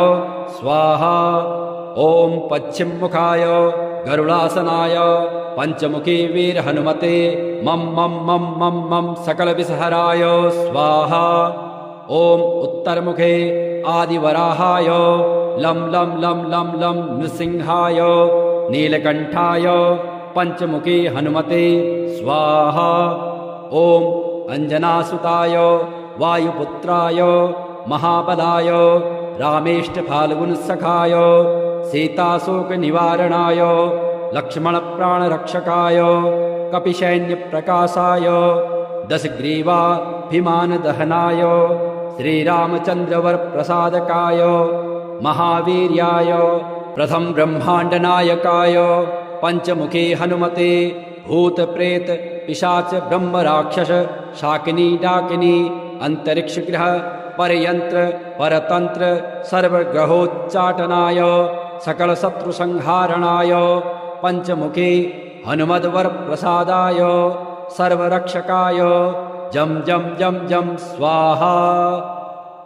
स्वाहा। ॐ पश्चिममुखाय गरुडासनाय पंचमुखी वीरहनुमते मं मं मं मं मं सकलविषहराय स्वाहा। ॐ उत्तरमुखे आदिवराहाय लं लं लं लं लं नृसिंहाय नीलकण्ठाय पंचमुखी हनुमते स्वाहा। ॐ अञ्जनासुताय वायुपुत्राय महाबलाय रामेष्टफाल्गुनसखाय सीताशोकनिवारणाय लक्ष्मणप्राणरक्षकाय कपिसैन्यप्रकाशाय दशग्रीवाभिमानदहनाय श्रीरामचन्द्रवरप्रसादकाय महावीर्याय प्रथम ब्रह्माण्डनायकाय पंचमुखी हनुमते भूतप्रेत पिशाच ब्रह्मराक्षस शाकिनी डाकिनी अंतरिक्षग्रह परयंत्र परतंत्र सर्वग्रहोच्चाटनाय सकलशत्रुसंहारणाय पंचमुखी हनुमद्वरप्रसादाय सर्वरक्षकाय जं जं जं जं स्वाहा।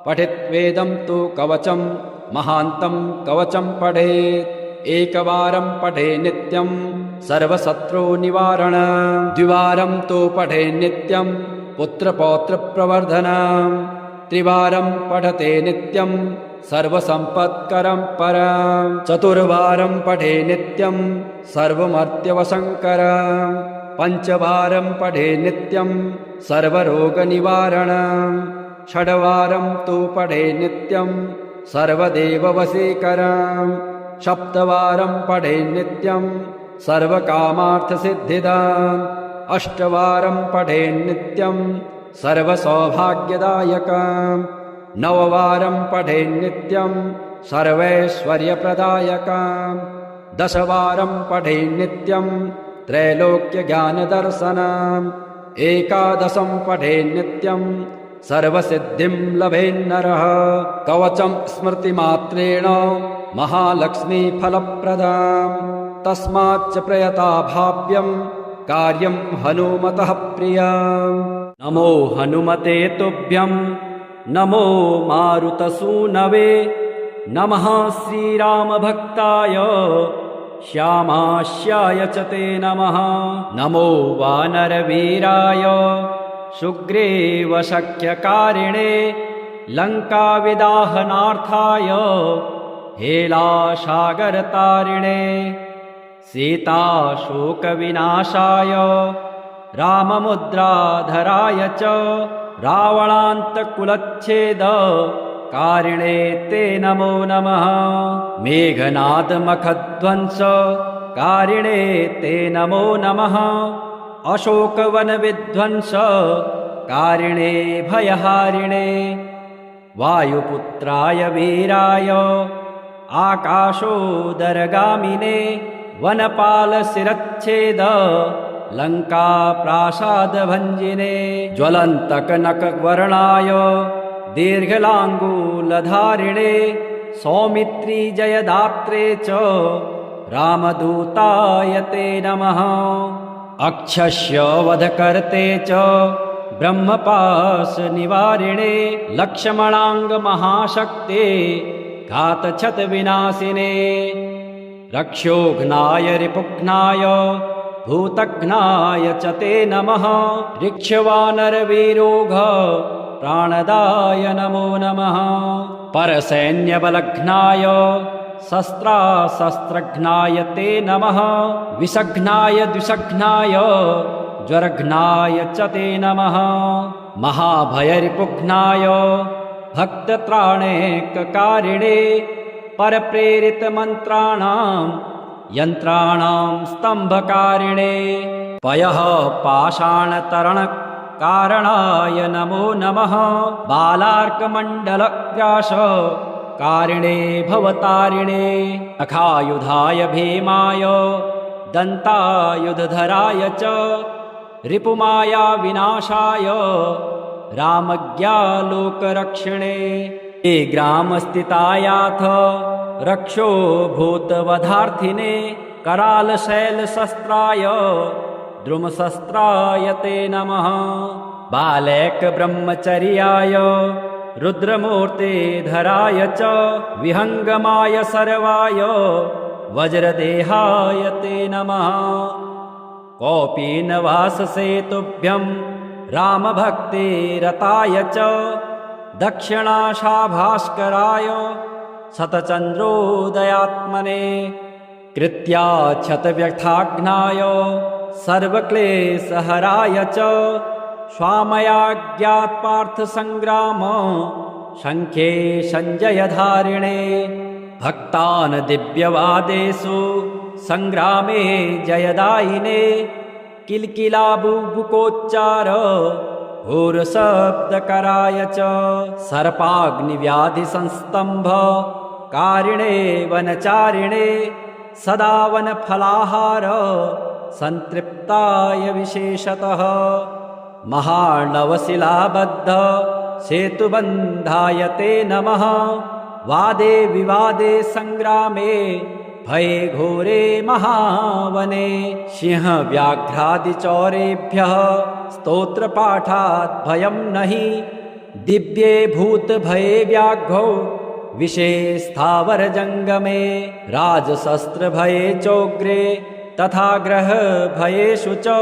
पठित्वेदं तु कवचं महान्तं कवचं पठेत् एकवारं पठे नित्यं सर्वशत्रुनिवारण द्विवारं तु पठे नित्यं पुत्रपौत्रप्रवर्धनम् त्रिवारं पठते नित्यं सर्वसम्पत्करं परम् चतुर्वारं पठे नित्यं सर्वमर्त्यवशङ्करम् पञ्चवारं पठे नित्यं सर्वरोगनिवारणम् षड्वारं तु पठे नित्यं सर्वदेववशीकरम् सप्तवारं पठे नित्यं सर्वकामार्थसिद्धिदाम् अष्टवारं पठे नित्यं सर्वसौभाग्यदायकम् नववारं पठे नित्यं सर्वैश्वर्यप्रदायकम् दशवारं पठे नित्यं त्रैलोक्यज्ञानदर्शनम् एकादशं पठे नित्यं सर्वसिद्धिं लभेन्नरः कवचं स्मृतिमात्रेण महालक्ष्मीफलप्रदाम् तस्माच्च प्रयता भाव्यं कार्यं हनुमतः प्रियम् नमो हनुमते तुभ्यं नमो मारुतसूनवे नमः श्रीरामभक्ताय श्यामास्याय च ते नमः नमो वानरवीराय सुग्रीवशक्यकारिणे लङ्काविदाहनार्थाय हेलासागरतारिणे सीताशोकविनाशाय राममुद्राधराय च रावणान्तकुलच्छेदकारिणे ते नमो नमः मेघनादमखध्वंसकारिणे ते नमो नमः अशोकवनविध्वंसकारिणे भयहारिणे वायुपुत्राय वीराय आकाशोदरगामिने वनपालशिरच्छेद लङ्काप्रासादभञ्जिने ज्वलन्तकनकवर्णाय दीर्घलाङ्गूलधारिणे सौमित्री जयदात्रे च रामदूताय ते नमः अक्षस्य वधकर्ते च ब्रह्मपाशनिवारिणे लक्ष्मणाङ्गमहाशक्ते घातच्छतविनाशिने रक्षोघ्नाय रिपुघ्नाय भूतघ्नाय च ते नमः ऋक्षवानरवीरोघ प्राणदाय नमो नमः परसैन्यबलघ्नाय शस्त्राशस्त्रघ्नाय ते नमः विषघ्नाय द्विषघ्नाय ज्वरघ्नाय च ते नमः महाभयरिपुघ्नाय भक्तत्राणैककारिणे परप्रेरितमन्त्राणां यन्त्राणां स्तम्भकारिणे पयः पाषाणतरणकारणाय नमो नमः बालार्कमण्डलग्रासकारिणे भवतारिणे नखायुधाय भीमाय दन्तायुधधराय च रिपुमाया विनाशाय रामज्ञालोकरक्षिणे ये ग्रामस्थितायाथ रक्षो भूतवधार्थिने करालशैलशस्त्राय द्रुमशस्त्राय ते नमः बालैकब्रह्मचर्याय रुद्रमूर्ते धराय च विहङ्गमाय सर्वाय वज्रदेहाय ते नमः कौपीनवाससेतुभ्यं रामभक्ते रताय च दक्षिणाशाभास्कराय शतचन्द्रोदयात्मने कृत्याक्षतव्यथाघ्नाय सर्वक्लेशहराय च स्वामयाज्ञात्पार्थसङ्ग्राम शङ्खे सञ्जयधारिणे भक्तान् दिव्यवादेषु सङ्ग्रामे जयदायिने किल्किलाबुबुकोच्चार घोरशब्दकराय च सर्पाग्निव्याधिसंस्तम्भकारिणे वनचारिणे सदा वनफलाहार सन्तृप्ताय विशेषतः महार्णवशिलाबद्ध सेतुबन्धाय ते नमः वादे विवादे सङ्ग्रामे भये घोरे महावने सिंहव्याघ्रादिचौरेभ्यः स्तोत्रपाठात् भयं नहि दिव्ये भूतभये व्याघ्रौ विषे स्थावरजङ्गमे राजशस्त्रभये चोग्रे तथा ग्रहभयेषु च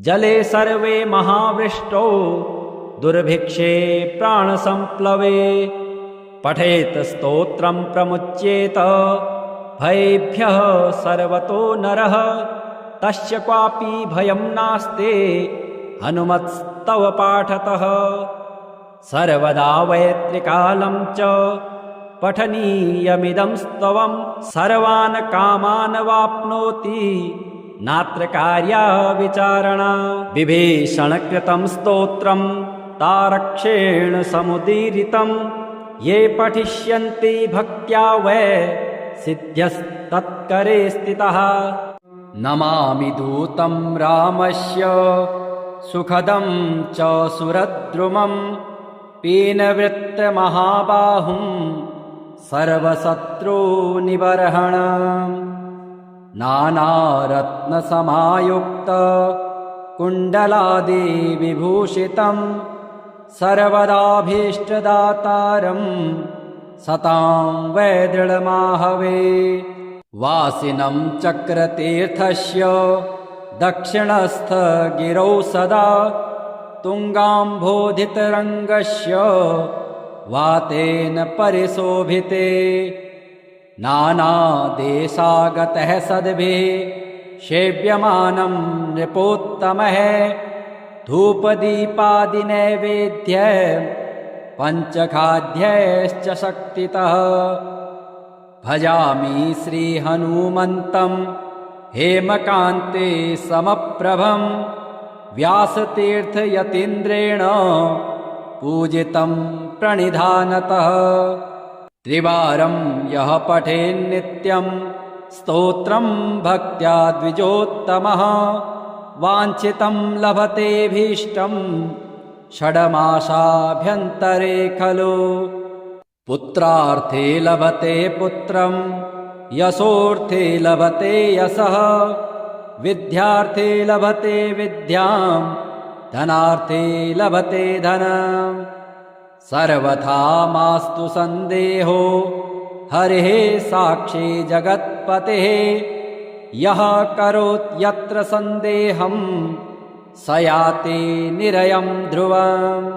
जले सर्वे महावृष्टौ दुर्भिक्षे प्राणसंप्लवे पठेत स्तोत्रं प्रमुच्येत भयेभ्यः सर्वतो नरः तस्य क्वापि भयं नास्ते हनुमत्स्तव पाठतः सर्वदा वैत्रिकालं च पठनीयमिदं स्तवं सर्वान् कामान् वाप्नोति नात्र कार्या विचारणा विभीषणकृतं स्तोत्रं तारक्षेण समुदीरितं ये पठिष्यन्ति भक्त्या वै सिद्ध्यस्तत्करे स्थितः नमामि दूतं रामस्य सुखदं च सुरद्रुमं पीनवृत्तमहाबाहुं सर्वशत्रुनिबर्हणम् नानारत्नसमायुक्त कुण्डलादिविभूषितं सर्वदाभीष्टदातारं सतां वै दृढमाहवे वासिनं चक्रतीर्थस्य दक्षिणस्थगिरौ सदा तुङ्गाम्भोधितरङ्गस्य वातेन परिशोभिते नानादेशागतः सद्भिः सेव्यमानं नृपोत्तमः धूपदीपादिनैवेद्य पञ्चखाद्यैश्च शक्तितः भजामि श्रीहनुमन्तं हेमकान्ते समप्रभं व्यासतीर्थयतीन्द्रेण पूजितं प्रणिधानतः त्रिवारं यः पठेन्नित्यं स्तोत्रं भक्त्या द्विजोत्तमः वाञ्छितं लभतेऽभीष्टं षड्मासाभ्यन्तरे खलु पुत्रार्थे लभते पुत्रं यशोऽर्थे लभते यशः विद्यार्थे लभते विद्यां धनार्थे लभते धनम् सर्वथा मास्तु सन्देहो हरिः साक्षी जगत्पतेः यः करोत्यत्र सन्देहं स याति निरयं ध्रुवम्।